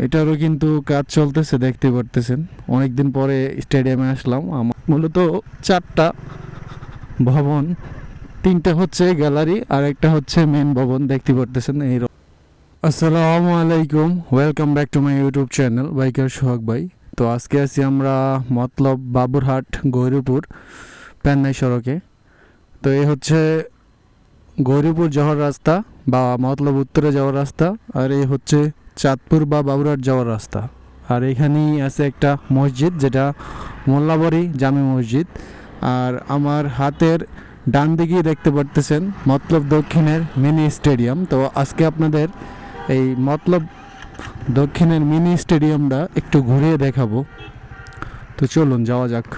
এটারও কিন্তু কাজ চলতেছে, দেখতে পারতেছেন। অনেকদিন পরে স্টেডিয়ামে আসলাম। আমার মূলত 4টা ভবন, 3টা হচ্ছে গ্যালারি আর একটা হচ্ছে মেন ভবন, দেখতে পারতেছেন। আসসালামু আলাইকুম, welcome back to my YouTube channel biker Sohag ভাই। তো আজকে আছি আমরা মতলব বাবুরহাট গৌরীপুর পেন্নাই সড়কে। তো এই হচ্ছে গৌরীপুর যাওয়ার রাস্তা বা মতলব উত্তরে যাওয়ার রাস্তা, আর এই হচ্ছে চাঁদপুর বা বাবুরহাট যাওয়ার রাস্তা। আর এখানেই আছে একটা মসজিদ, যেটা মোল্লাবাড়ি জামে মসজিদ। আর আমার হাতের ডান দিকেই দেখতে পারতেছেন মতলব দক্ষিণের মিনি স্টেডিয়াম। তো আজকে আপনাদের এই মতলব দক্ষিণের মিনি স্টেডিয়ামটা একটু ঘুরিয়ে দেখাবো। তো চলুন যাওয়া যাক।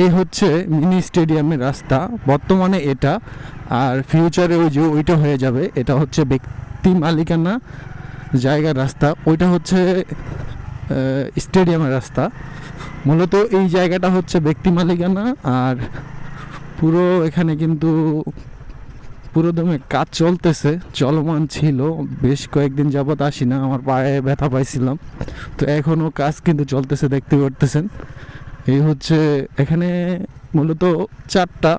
এই হচ্ছে মিনি স্টেডিয়ামের রাস্তা বর্তমানে এটা, আর ফিউচারে ওই যে ওইটা হয়ে যাবে। এটা হচ্ছে ব্যক্তি মালিকানা জায়গার রাস্তা, ওইটা হচ্ছে স্টেডিয়ামের রাস্তা। মূলত এই জায়গাটা হচ্ছে ব্যক্তি মালিকানা, আর পুরো এখানে কিন্তু পুরো দমে কাজ চলতেছে, চলমান ছিল। বেশ কয়েকদিন যাবৎ আসি না, আমার পায়ে ব্যথা পাইছিলাম। তো এখনও কাজ কিন্তু চলতেছে, দেখতে পারতেছেন। এই হচ্ছে এখানে মূলত 4টা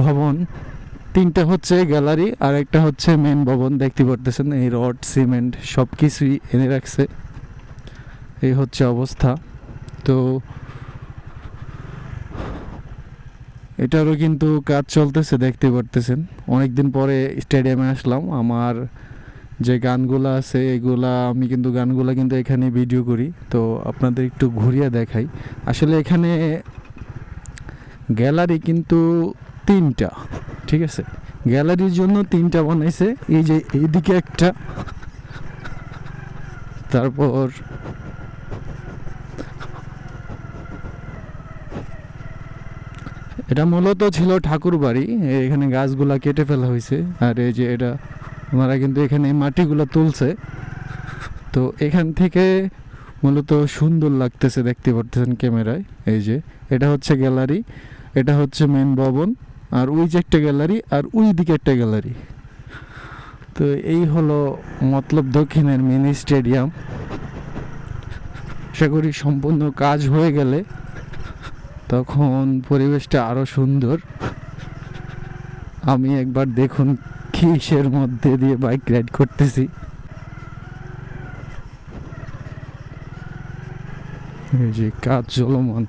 ভবন, 3টা হচ্ছে গ্যালারি আর একটা হচ্ছে মেন ভবন, দেখতে পারতেছেন। এই রড সিমেন্ট সব কিছুই এনে রাখছে। এই হচ্ছে অবস্থা। তো এটারও কিন্তু কাজ চলতেছে, দেখতে পারতেছেন। অনেকদিন পরে স্টেডিয়ামে আসলাম। আমার যে গানগুলো আছে এগুলা আমি কিন্তু গানগুলা কিন্তু এখানে ভিডিও করি। তো আপনাদের একটু ঘুরিয়ে দেখাই। আসলে এখানে গ্যালারি কিন্তু 3টা, ঠিক আছে। গ্যালারির জন্য 3টা বানাইছে। এই যে এইদিকে একটা, তারপর এটা মূলত ছিল ঠাকুর বাড়ি। এখানে গাছগুলা কেটে ফেলা হয়েছে, আর এই যে এটা ওনারা কিন্তু এখানে মাটিগুলো তুলছে। তো এখান থেকে মূলত সুন্দর লাগতেছে, দেখতে পারতেছেন ক্যামেরায়। এই যে এটা হচ্ছে গ্যালারি, এটা হচ্ছে মেন ভবন, আর ওই যে একটা গ্যালারি, আর ওই দিকে একটা গ্যালারি। তো এই হলো মতলব দক্ষিণের মিনি স্টেডিয়াম। আশা করি সম্পূর্ণ কাজ হয়ে গেলে তখন পরিবেশটা আরও সুন্দর। আমি একবার দেখুন কিসের মধ্যে দিয়ে বাইক রাইড করতেছি। এই যে কাজ চলমান।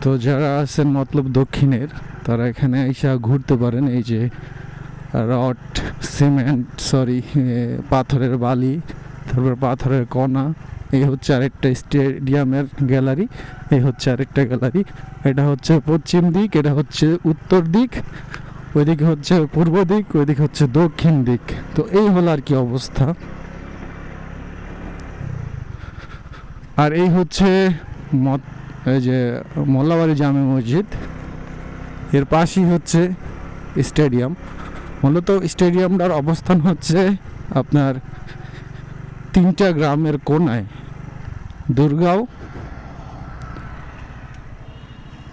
তো যারা আছেন মতলব দক্ষিণের, তারা এখানে এসে ঘুরতে পারেন। এই যে রড সিমেন্ট, পাথরের বালি, তারপর পাথরের কণা। এই হচ্ছে আরেকটা স্টেডিয়ামের গ্যালারি, এই হচ্ছে আরেকটা গ্যালারি। এটা হচ্ছে পশ্চিম দিক, এটা হচ্ছে উত্তর দিক, ওইদিকে হচ্ছে পূর্ব দিক, ওইদিকে হচ্ছে দক্ষিণ দিক। তো এই হলো আর কি অবস্থা। আর এই হচ্ছে এই যে মোল্লাবাড়ি জামে মসজিদ, এর পাশেই হচ্ছে স্টেডিয়াম। মূলত স্টেডিয়ামটার অবস্থান হচ্ছে আপনার 3টা গ্রামের কোনায়, দুর্গাঁও,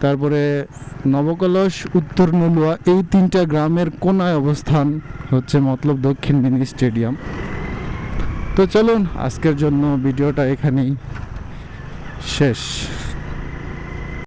তারপরে নবকলস, উত্তর নলুয়া, এই 3টা গ্রামের কোনায় অবস্থান হচ্ছে মতলব দক্ষিণ মিনি স্টেডিয়াম। তো চলুন আজকের জন্য ভিডিওটা এখানেই শেষ।